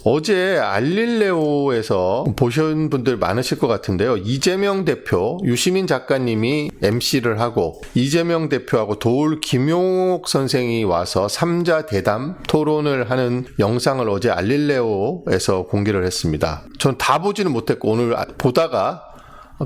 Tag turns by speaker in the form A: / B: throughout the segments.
A: 어제 알릴레오에서 보신 분들 많으실 것 같은데요. 이재명 대표, 유시민 작가님이 MC를 하고 이재명 대표하고 도울 김용옥 선생이 와서 3자 대담 토론을 하는 영상을 어제 알릴레오에서 공개를 했습니다. 전 다 보지는 못했고 오늘 보다가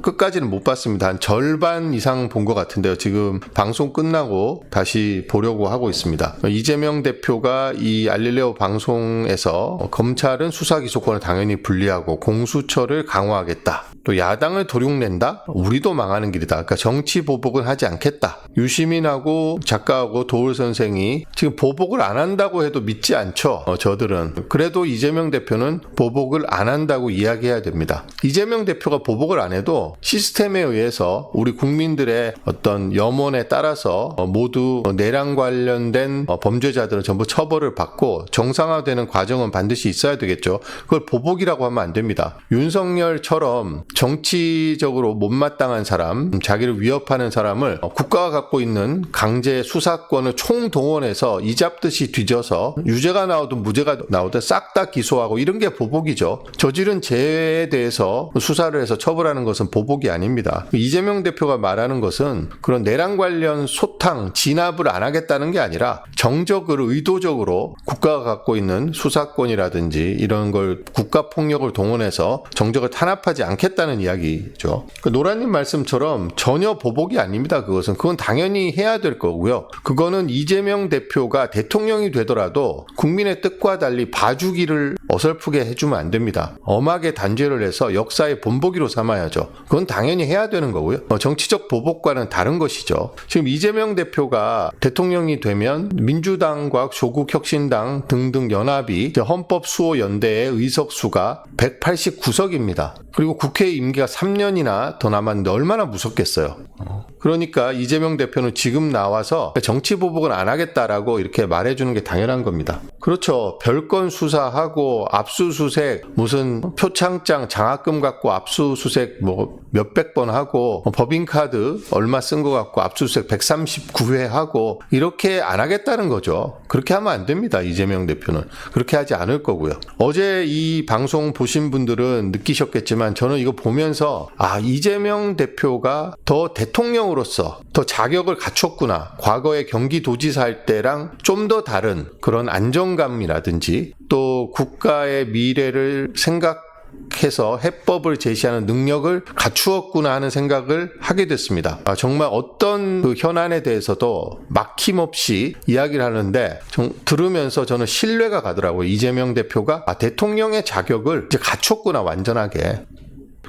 A: 끝까지는 못 봤습니다. 한 절반 이상 본 것 같은데요. 지금 방송 끝나고 다시 보려고 하고 있습니다. 이재명 대표가 이 알릴레오 방송에서 검찰은 수사기소권을 당연히 분리하고 공수처를 강화하겠다. 또 야당을 도륙낸다? 우리도 망하는 길이다. 그러니까 정치 보복은 하지 않겠다. 유시민하고 작가하고 도울 선생이 지금 보복을 안 한다고 해도 믿지 않죠. 저들은. 그래도 이재명 대표는 보복을 안 한다고 이야기해야 됩니다. 이재명 대표가 보복을 안 해도 시스템에 의해서 우리 국민들의 어떤 염원에 따라서 모두 내란 관련된 범죄자들은 전부 처벌을 받고 정상화되는 과정은 반드시 있어야 되겠죠. 그걸 보복이라고 하면 안 됩니다. 윤석열처럼 정치적으로 못마땅한 사람, 자기를 위협하는 사람을 국가가 갖고 있는 강제 수사권을 총동원해서 이잡듯이 뒤져서 유죄가 나오든 무죄가 나오든 싹 다 기소하고 이런 게 보복이죠. 저지른 죄에 대해서 수사를 해서 처벌하는 것은 보복이 아닙니다. 이재명 대표가 말하는 것은 그런 내란 관련 소탕, 진압을 안 하겠다는 게 아니라 정적으로 의도적으로 국가가 갖고 있는 수사권이라든지 이런 걸 국가폭력을 동원해서 정적을 탄압하지 않겠다는 이야기죠. 노라님 말씀처럼 전혀 보복이 아닙니다. 그건 당연히 해야 될 거고요. 그거는 이재명 대표가 대통령이 되더라도 국민의 뜻과 달리 봐주기를 어설프게 해주면 안 됩니다. 엄하게 단죄를 해서 역사의 본보기로 삼아야죠. 그건 당연히 해야 되는 거고요. 정치적 보복과는 다른 것이죠. 지금 이재명 대표가 대통령이 되면 민주당과 조국혁신당 등등 연합이 헌법수호연대의 의석수가 189석입니다. 그리고 국회 임기가 3년이나 더 남았는데 얼마나 무섭겠어요. 그러니까 이재명 대표는 지금 나와서 정치 보복은 안 하겠다라고 이렇게 말해주는 게 당연한 겁니다. 그렇죠. 별건 수사하고 압수수색 무슨 표창장 장학금 갖고 압수수색 몇백 번 하고 법인카드 얼마 쓴 거 갖고 압수수색 139회 하고 이렇게 안 하겠다는 거죠. 그렇게 하면 안 됩니다. 이재명 대표는. 그렇게 하지 않을 거고요. 어제 이 방송 보신 분들은 느끼셨겠지만 저는 이거 보면서 이재명 대표가 더 대통령으로서 더 자격을 갖췄구나. 과거에 경기도지사 할 때랑 좀 더 다른 그런 안정감이라든지 또 국가의 미래를 생각해서 해법을 제시하는 능력을 갖추었구나 하는 생각을 하게 됐습니다. 정말 어떤 그 현안에 대해서도 막힘없이 이야기를 하는데 들으면서 저는 신뢰가 가더라고요. 이재명 대표가 대통령의 자격을 이제 갖췄구나 완전하게.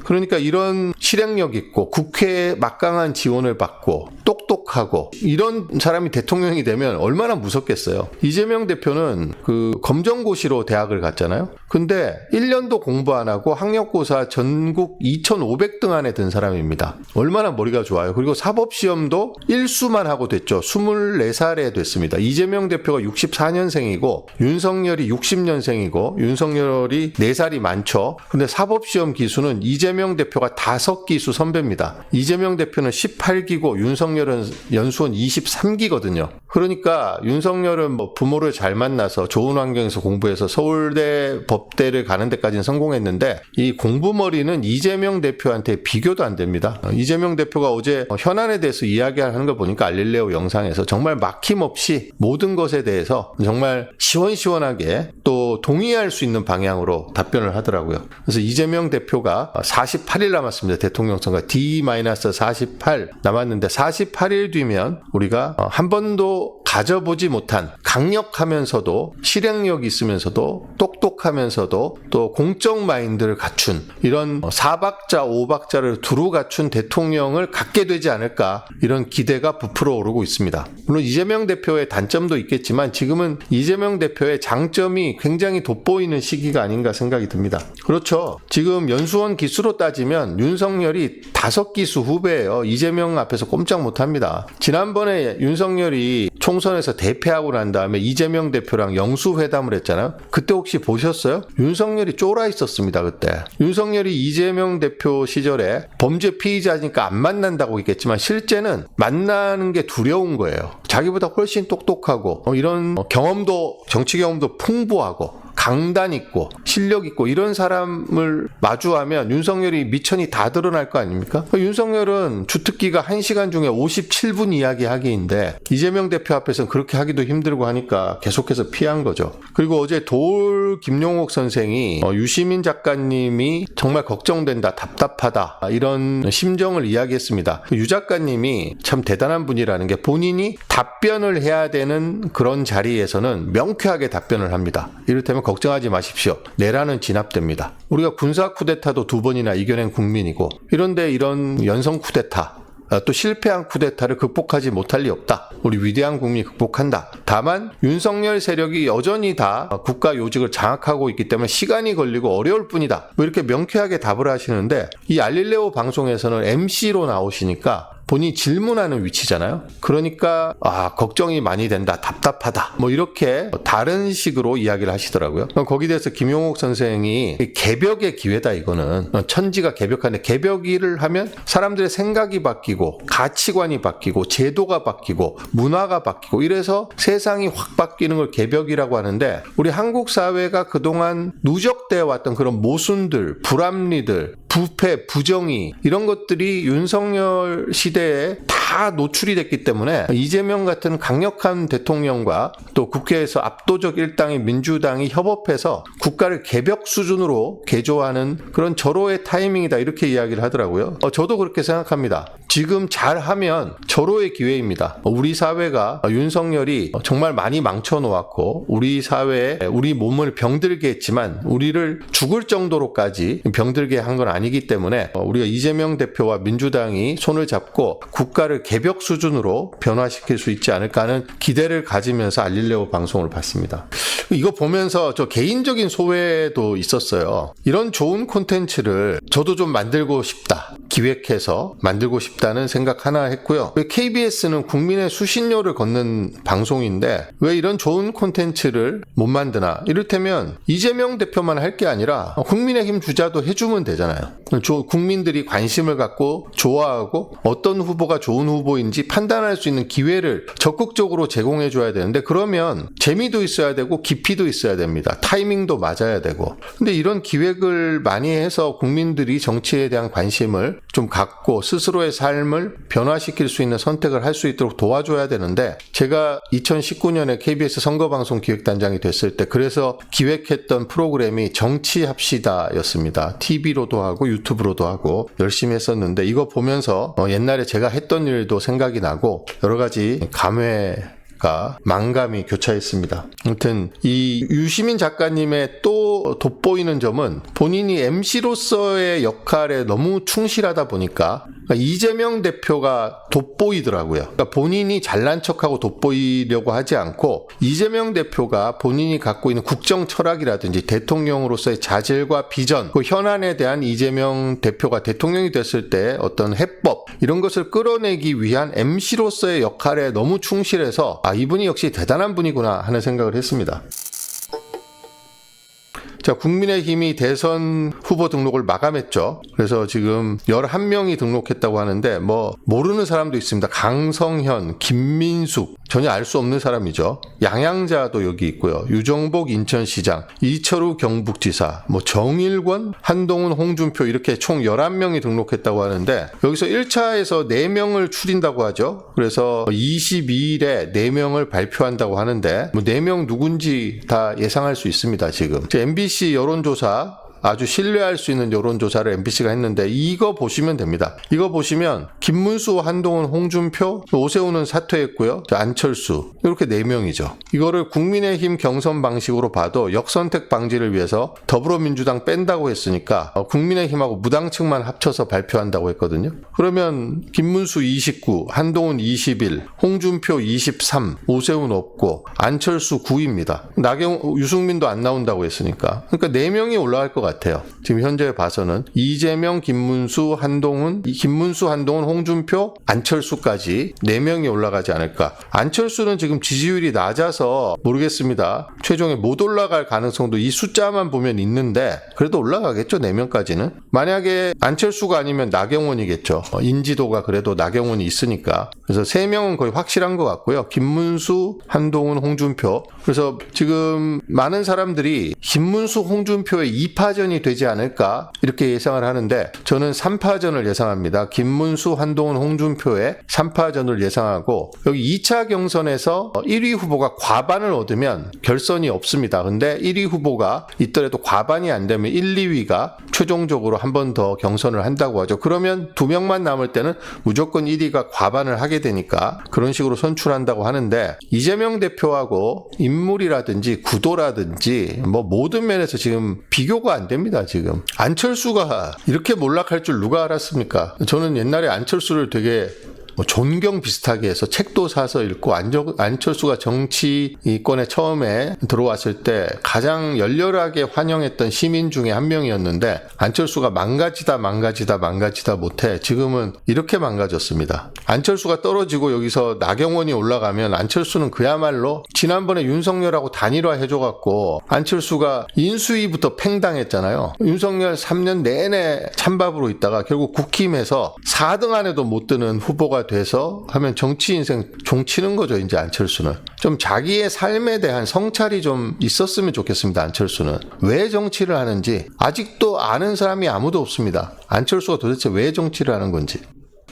A: 그러니까 이런 실행력 있고 국회에 막강한 지원을 받고 똑똑하고 이런 사람이 대통령이 되면 얼마나 무섭겠어요. 이재명 대표는 그 검정고시로 대학을 갔잖아요. 근데 1년도 공부 안 하고 학력고사 전국 2,500등 안에 든 사람입니다. 얼마나 머리가 좋아요. 그리고 사법시험도 1수만 하고 됐죠. 24살에 됐습니다. 이재명 대표가 64년생이고 윤석열이 60년생이고 윤석열이 4살이 많죠. 근데 사법시험 기수는 이재명 대표가 5기수 선배입니다. 이재명 대표는 18기고 윤석열은 연수원 23기거든요. 그러니까 윤석열은 부모를 잘 만나서 좋은 환경에서 공부해서 서울대 법대를 가는 데까지는 성공했는데 이 공부머리는 이재명 대표한테 비교도 안 됩니다. 이재명 대표가 어제 현안에 대해서 이야기하는 걸 보니까 알릴레오 영상에서 정말 막힘없이 모든 것에 대해서 정말 시원시원하게 또 동의할 수 있는 방향으로 답변을 하더라고요. 그래서 이재명 대표가 48일 남았습니다. 대통령 선거 D-48 남았는데 48일 뒤면 우리가 한 번도 가져보지 못한 강력하면서도 실행력이 있으면서도 똑똑하면서도 또 공적 마인드를 갖춘 이런 4박자 5박자를 두루 갖춘 대통령을 갖게 되지 않을까 이런 기대가 부풀어 오르고 있습니다. 물론 이재명 대표의 단점도 있겠지만 지금은 이재명 대표의 장점이 굉장히 돋보이는 시기가 아닌가 생각이 듭니다. 그렇죠. 지금 연수원 기수로 따지면 윤석열이 5기수 후배예요. 이재명 앞에서 꼼짝 못합니다. 지난번에 윤석열이 총선에서 대패하고 난 다음에 이재명 대표랑 영수회담을 했잖아요. 그때 혹시 보셨어요? 윤석열이 쫄아 있었습니다. 그때. 윤석열이 이재명 대표 시절에 범죄 피의자니까 안 만난다고 했겠지만 실제는 만나는 게 두려운 거예요. 자기보다 훨씬 똑똑하고 이런 경험도 정치 경험도 풍부하고 강단 있고 실력 있고 이런 사람을 마주하면 윤석열이 미천이 다 드러날 거 아닙니까? 윤석열은 주특기가 1시간 중에 57분 이야기하기인데 이재명 대표 앞에서는 그렇게 하기도 힘들고 하니까 계속해서 피한 거죠. 그리고 어제 도올 김용옥 선생이 유시민 작가님이 정말 걱정된다, 답답하다 이런 심정을 이야기했습니다. 유 작가님이 참 대단한 분이라는 게 본인이 답변을 해야 되는 그런 자리에서는 명쾌하게 답변을 합니다. 이를테면 걱정하지 마십시오. 내란은 진압됩니다. 우리가 군사 쿠데타도 2번이나 이겨낸 국민이고 이런데 이런 연성 쿠데타 또 실패한 쿠데타를 극복하지 못할 리 없다. 우리 위대한 국민이 극복한다. 다만 윤석열 세력이 여전히 다 국가 요직을 장악하고 있기 때문에 시간이 걸리고 어려울 뿐이다. 뭐 이렇게 명쾌하게 답을 하시는데 이 알릴레오 방송에서는 MC로 나오시니까 본인이 질문하는 위치잖아요. 그러니까 걱정이 많이 된다, 답답하다 뭐 이렇게 다른 식으로 이야기를 하시더라고요. 거기에 대해서 김용옥 선생이 개벽의 기회다. 이거는 천지가 개벽하는데 개벽을 하면 사람들의 생각이 바뀌고 가치관이 바뀌고 제도가 바뀌고 문화가 바뀌고 이래서 세상이 확 바뀌는 걸 개벽이라고 하는데 우리 한국 사회가 그동안 누적되어 왔던 그런 모순들, 불합리들, 부패, 부정의 이런 것들이 윤석열 시대에 다 노출이 됐기 때문에 이재명 같은 강력한 대통령과 또 국회에서 압도적 일당인 민주당이 협업해서 국가를 개벽 수준으로 개조하는 그런 절호의 타이밍이다 이렇게 이야기를 하더라고요. 저도 그렇게 생각합니다. 지금 잘하면 절호의 기회입니다. 우리 사회가 윤석열이 정말 많이 망쳐놓았고 우리 사회에 우리 몸을 병들게 했지만 우리를 죽을 정도로까지 병들게 한 건 아니기 때문에 우리가 이재명 대표와 민주당이 손을 잡고 국가를 개벽 수준으로 변화시킬 수 있지 않을까 하는 기대를 가지면서 알릴레오 방송을 봤습니다. 이거 보면서 저 개인적인 소회도 있었어요. 이런 좋은 콘텐츠를 저도 좀 만들고 싶다. 기획해서 만들고 싶다는 생각 하나 했고요. KBS는 국민의 수신료를 걷는 방송인데 왜 이런 좋은 콘텐츠를 못 만드나? 이를테면 이재명 대표만 할 게 아니라 국민의힘 주자도 해주면 되잖아요. 국민들이 관심을 갖고 좋아하고 어떤 후보가 좋은 후보인지 판단할 수 있는 기회를 적극적으로 제공해 줘야 되는데 그러면 재미도 있어야 되고 깊이도 있어야 됩니다. 타이밍도 맞아야 되고. 근데 이런 기획을 많이 해서 국민들이 정치에 대한 관심을 좀 갖고 스스로의 삶을 변화시킬 수 있는 선택을 할 수 있도록 도와줘야 되는데 제가 2019년에 KBS 선거방송 기획단장이 됐을 때 그래서 기획했던 프로그램이 정치합시다였습니다. TV로도 하고 유튜브로도 하고 열심히 했었는데 이거 보면서 옛날에 제가 했던 일도 생각이 나고 여러 가지 감회가 망감이 교차했습니다. 아무튼 이 유시민 작가님의 또 돋보이는 점은 본인이 MC로서의 역할에 너무 충실하다 보니까 이재명 대표가 돋보이더라고요. 그러니까 본인이 잘난 척하고 돋보이려고 하지 않고 이재명 대표가 본인이 갖고 있는 국정 철학이라든지 대통령으로서의 자질과 비전, 그 현안에 대한 이재명 대표가 대통령이 됐을 때 어떤 해법 이런 것을 끌어내기 위한 MC로서의 역할에 너무 충실해서 이분이 역시 대단한 분이구나 하는 생각을 했습니다. 자, 국민의힘이 대선 후보 등록을 마감했죠. 그래서 지금 11명이 등록했다고 하는데 모르는 사람도 있습니다. 강성현, 김민숙 전혀 알 수 없는 사람이죠. 양양자도 여기 있고요. 유정복 인천시장, 이철우 경북지사, 정일권, 한동훈, 홍준표 이렇게 총 11명이 등록했다고 하는데 여기서 1차에서 4명을 추린다고 하죠. 그래서 22일에 4명을 발표한다고 하는데 4명 누군지 다 예상할 수 있습니다. 지금 MBC 여론조사 아주 신뢰할 수 있는 여론조사를 MBC가 했는데 이거 보시면 됩니다. 이거 보시면 김문수, 한동훈, 홍준표, 오세훈은 사퇴했고요. 안철수 이렇게 4명이죠. 이거를 국민의힘 경선 방식으로 봐도 역선택 방지를 위해서 더불어민주당 뺀다고 했으니까 국민의힘하고 무당층만 합쳐서 발표한다고 했거든요. 그러면 김문수 29, 한동훈 21, 홍준표 23, 오세훈 없고 안철수 9입니다. 유승민도 안 나온다고 했으니까. 그러니까 4명이 올라갈 것 같아요. 지금 현재 봐서는 이재명, 김문수, 한동훈, 홍준표, 안철수까지 4명이 올라가지 않을까. 안철수는 지금 지지율이 낮아서 모르겠습니다. 최종에 못 올라갈 가능성도 이 숫자만 보면 있는데 그래도 올라가겠죠. 4명까지는. 만약에 안철수가 아니면 나경원이겠죠. 인지도가 그래도 나경원이 있으니까. 그래서 3명은 거의 확실한 것 같고요. 김문수, 한동훈, 홍준표. 그래서 지금 많은 사람들이 김문수, 홍준표의 2파전이 되지 않을까 이렇게 예상을 하는데 저는 3파전을 예상합니다. 김문수, 한동훈, 홍준표의 3파전을 예상하고 여기 2차 경선에서 1위 후보가 과반을 얻으면 결선이 없습니다. 근데 1위 후보가 있더라도 과반이 안 되면 1, 2위가 최종적으로 한 번 더 경선을 한다고 하죠. 그러면 2명만 남을 때는 무조건 1위가 과반을 하게 되니까 그런 식으로 선출한다고 하는데 이재명 대표하고 인물이라든지 구도라든지 뭐 모든 면에서 지금 비교가 안 됩니다. 지금 안철수가 이렇게 몰락할 줄 누가 알았습니까? 저는 옛날에 안철수를 되게 존경 비슷하게 해서 책도 사서 읽고 안철수가 정치권에 처음에 들어왔을 때 가장 열렬하게 환영했던 시민 중에 한 명이었는데 안철수가 망가지다 못해 지금은 이렇게 망가졌습니다. 안철수가 떨어지고 여기서 나경원이 올라가면 안철수는 그야말로 지난번에 윤석열하고 단일화 해줘갖고 안철수가 인수위부터 팽당했잖아요. 윤석열 3년 내내 찬밥으로 있다가 결국 국힘에서 4등 안에도 못 드는 후보가 돼서 하면 정치 인생 종치는 거죠. 이제 안철수는 좀 자기의 삶에 대한 성찰이 좀 있었으면 좋겠습니다. 안철수는 왜 정치를 하는지 아직도 아는 사람이 아무도 없습니다. 안철수가 도대체 왜 정치를 하는 건지.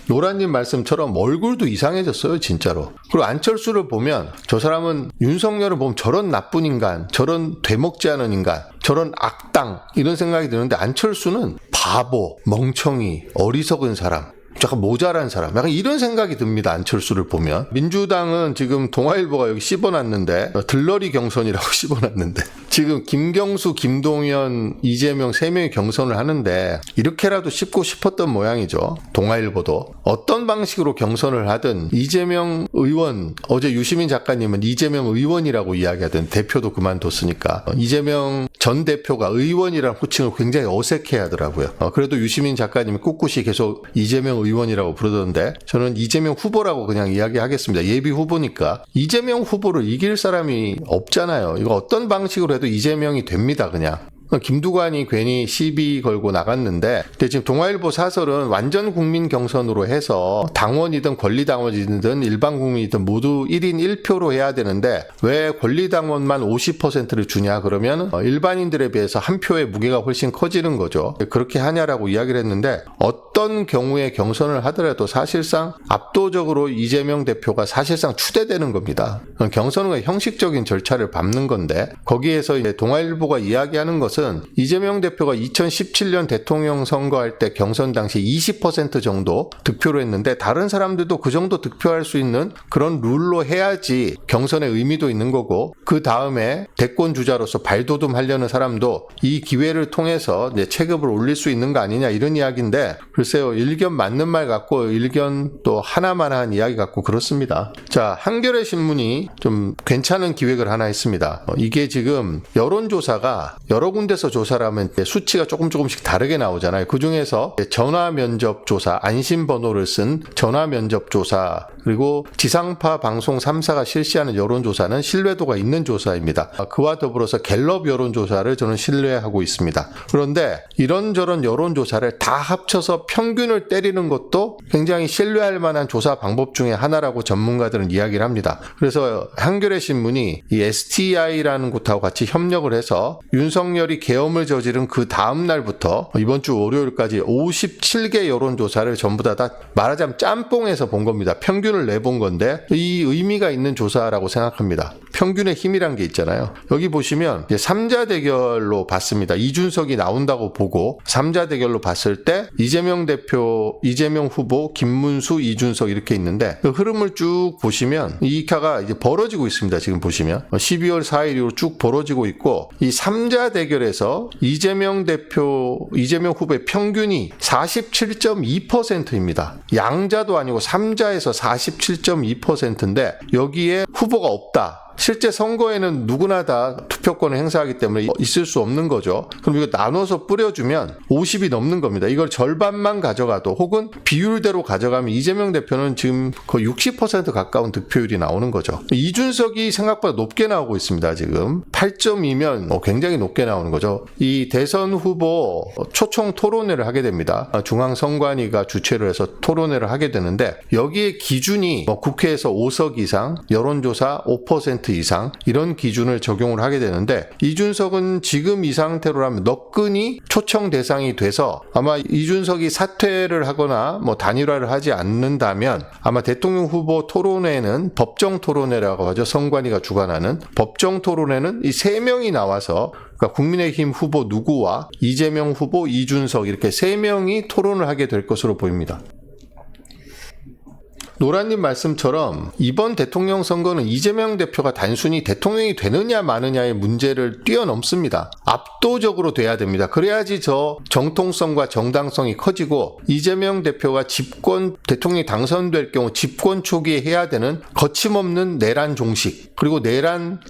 A: 노란님 말씀처럼 얼굴도 이상해졌어요. 진짜로. 그리고 안철수를 보면 저 사람은 윤석열을 보면 저런 나쁜 인간, 저런 되먹지 않은 인간, 저런 악당 이런 생각이 드는데 안철수는 바보, 멍청이, 어리석은 사람, 약간 모자란 사람, 약간 이런 생각이 듭니다. 안철수를 보면. 민주당은 지금 동아일보가 여기 씹어놨는데 들러리 경선이라고 씹어놨는데 지금 김경수, 김동연, 이재명 3명이 경선을 하는데 이렇게라도 씹고 싶었던 모양이죠. 동아일보도. 어떤 방식으로 경선을 하든 이재명 의원, 어제 유시민 작가님은 이재명 의원이라고 이야기하던 대표도 그만뒀으니까 이재명 전 대표가 의원이라는 호칭을 굉장히 어색해 하더라고요. 그래도 유시민 작가님이 꿋꿋이 계속 이재명 의원이라고 부르던데 저는 이재명 후보라고 그냥 이야기하겠습니다. 예비 후보니까. 이재명 후보를 이길 사람이 없잖아요. 이거 어떤 방식으로 해도 이재명이 됩니다. 그냥. 김두관이 괜히 시비 걸고 나갔는데 근데 지금 동아일보 사설은 완전 국민 경선으로 해서 당원이든 권리당원이든 일반 국민이든 모두 1인 1표로 해야 되는데 왜 권리당원만 50%를 주냐 그러면 일반인들에 비해서 한 표의 무게가 훨씬 커지는 거죠. 그렇게 하냐라고 이야기를 했는데 어떤 경우에 경선을 하더라도 사실상 압도적으로 이재명 대표가 사실상 추대되는 겁니다. 경선은 형식적인 절차를 밟는 건데 거기에서 이제 동아일보가 이야기하는 것은 이재명 대표가 2017년 대통령 선거할 때 경선 당시 20% 정도 득표를 했는데 다른 사람들도 그 정도 득표할 수 있는 그런 룰로 해야지 경선의 의미도 있는 거고 그 다음에 대권 주자로서 발돋움하려는 사람도 이 기회를 통해서 이제 체급을 올릴 수 있는 거 아니냐 이런 이야기인데 글쎄요 일견 맞는 말 같고 일견 또 하나만 한 이야기 같고 그렇습니다. 자, 한겨레 신문이 좀 괜찮은 기획을 하나 했습니다. 이게 지금 여론조사가 여러 군데서 조사를 하면 수치가 조금씩 다르게 나오잖아요. 그 중에서 전화 면접 조사, 안심번호를 쓴 전화 면접 조사 그리고 지상파 방송 3사가 실시하는 여론조사는 신뢰도가 있는 조사입니다. 그와 더불어서 갤럽 여론조사를 저는 신뢰하고 있습니다. 그런데 이런저런 여론조사를 다 합쳐서 평균을 때리는 것도 굉장히 신뢰할 만한 조사 방법 중에 하나라고 전문가들은 이야기를 합니다. 그래서 한겨레 신문이 이 STI라는 곳하고 같이 협력을 해서 윤석열이 계엄을 저지른 그 다음 날부터 이번 주 월요일까지 57개 여론조사를 전부 다 말하자면 짬뽕해서 본 겁니다. 평균을 내본 건데 이 의미가 있는 조사라고 생각합니다. 평균의 힘이란 게 있잖아요. 여기 보시면 이제 3자 대결로 봤습니다. 이준석이 나온다고 보고 3자 대결로 봤을 때 이재명 대표, 이재명 후보, 김문수, 이준석 이렇게 있는데 그 흐름을 쭉 보시면 이 카가 이제 벌어지고 있습니다. 지금 보시면 12월 4일 이후로 쭉 벌어지고 있고 이 3자 대결에서 이재명 대표, 이재명 후보의 평균이 47.2%입니다. 양자도 아니고 3자에서 47.2%인데 여기에 후보가 없다. 실제 선거에는 누구나 다 투표권을 행사하기 때문에 있을 수 없는 거죠. 그럼 이거 나눠서 뿌려주면 50이 넘는 겁니다. 이걸 절반만 가져가도 혹은 비율대로 가져가면 이재명 대표는 지금 거의 60% 가까운 득표율이 나오는 거죠. 이준석이 생각보다 높게 나오고 있습니다. 지금 8.2면 굉장히 높게 나오는 거죠. 이 대선 후보 초청 토론회를 하게 됩니다. 중앙선관위가 주최를 해서 토론회를 하게 되는데 여기에 기준이 국회에서 5석 이상, 여론조사 5% 이상 이런 기준을 적용을 하게 되는데 이준석은 지금 이 상태로라면 너끈히 초청 대상이 돼서 아마 이준석이 사퇴를 하거나 단일화를 하지 않는다면 아마 대통령 후보 토론회는 법정 토론회라고 하죠. 선관위가 주관하는 법정 토론회는 이 3명이 나와서 그러니까 국민의힘 후보 누구와 이재명 후보, 이준석 이렇게 3명이 토론을 하게 될 것으로 보입니다. 노라님 말씀처럼 이번 대통령 선거는 이재명 대표가 단순히 대통령이 되느냐 마느냐의 문제를 뛰어넘습니다. 압도적으로 돼야 됩니다. 그래야지 저 정통성과 정당성이 커지고 이재명 대표가 대통령이 당선될 경우 집권 초기에 해야 되는 거침없는 내란 종식 그리고 내란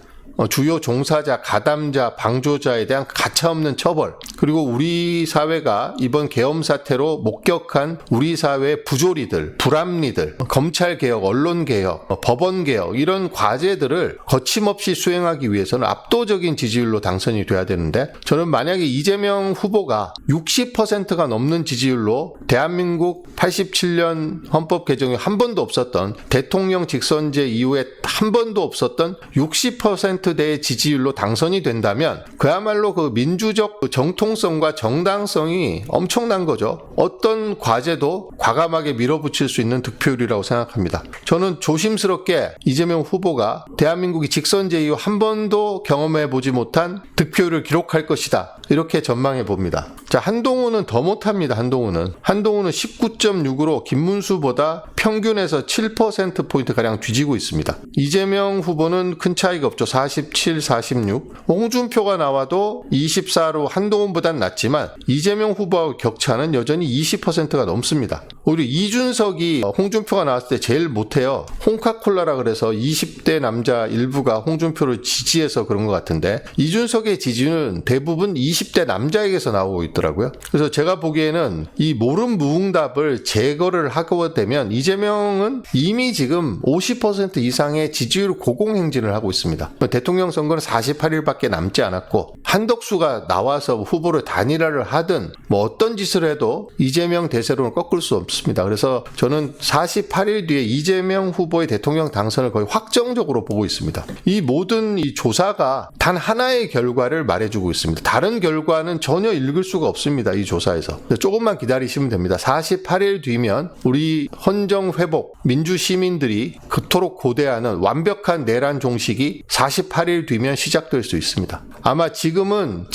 A: 주요 종사자, 가담자, 방조자에 대한 가차없는 처벌 그리고 우리 사회가 이번 계엄 사태로 목격한 우리 사회의 부조리들, 불합리들, 검찰개혁, 언론개혁, 법원개혁 이런 과제들을 거침없이 수행하기 위해서는 압도적인 지지율로 당선이 돼야 되는데 저는 만약에 이재명 후보가 60%가 넘는 지지율로 대한민국 87년 헌법 개정이 한 번도 없었던 대통령 직선제 이후에 한 번도 없었던 60%대의 지지율로 당선이 된다면 그야말로 그 민주적 정통성과 정당성이 엄청난 거죠. 어떤 과제도 과감하게 밀어붙일 수 있는 득표율이라고 생각합니다. 저는 조심스럽게 이재명 후보가 대한민국이 직선제 이후 한 번도 경험해보지 못한 득표율을 기록할 것이다. 이렇게 전망해 봅니다. 자, 한동훈은 더 못합니다. 한동훈은 19.6으로 김문수보다 평균에서 7%포인트가량 뒤지고 있습니다. 이재명 후보는 큰 차이가 없죠. 47, 46. 홍준표가 나와도 24로 한동훈보단 낮지만 이재명 후보와 격차는 여전히 20%가 넘습니다. 오히려 이준석이 홍준표가 나왔을 때 제일 못해요. 홍카콜라라 그래서 20대 남자 일부가 홍준표를 지지해서 그런 것 같은데 이준석의 지지는 대부분 20대 남자에게서 나오고 있더라고요. 그래서 제가 보기에는 이 모름무응답을 제거를 하게 되면 이재명은 이미 지금 50% 이상의 지지율 고공행진을 하고 있습니다. 대통령 선거는 48일밖에 남지 않았고 한덕수가 나와서 후보를 단일화를 하든 어떤 짓을 해도 이재명 대세론을 꺾을 수 없습니다. 그래서 저는 48일 뒤에 이재명 후보의 대통령 당선을 거의 확정적으로 보고 있습니다. 이 모든 이 조사가 단 하나의 결과를 말해주고 있습니다. 다른 결과는 전혀 읽을 수가 없습니다. 이 조사에서. 조금만 기다리시면 됩니다. 48일 뒤면 우리 헌정 회복, 민주 시민들이 그토록 고대하는 완벽한 내란 종식이 48일 뒤면 시작될 수 있습니다. 아마 지금은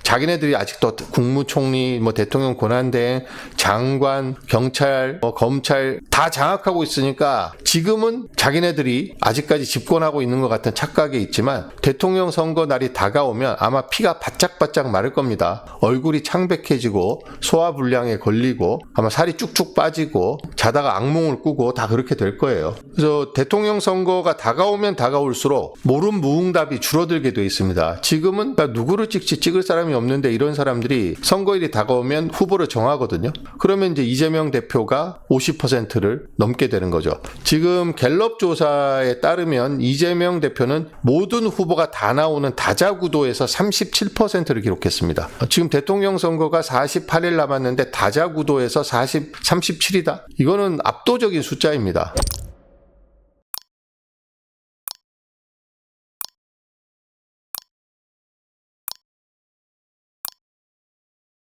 A: 자기네들이 아직도 국무총리, 대통령 권한대행, 장관, 경찰, 검찰 다 장악하고 있으니까 지금은 자기네들이 아직까지 집권하고 있는 것 같은 착각에 있지만 대통령 선거 날이 다가오면 아마 피가 바짝바짝 마를 겁니다. 얼굴이 창백해지고 소화불량에 걸리고 아마 살이 쭉쭉 빠지고 자다가 악몽을 꾸고 다 그렇게 될 거예요. 그래서 대통령 선거가 다가오면 다가올수록 모름무응답이 줄어들게 돼 있습니다. 지금은 누구를 찍을 사람이 없는데 이런 사람들이 선거일이 다가오면 후보를 정하거든요. 그러면 이제 이재명 대표가 50%를 넘게 되는 거죠. 지금 갤럽 조사에 따르면 이재명 대표는 모든 후보가 다 나오는 다자구도에서 37%를 기록했습니다. 지금 대통령 선거가 48일 남았는데 다자구도에서 37이다. 이거는 압도적인 숫자입니다.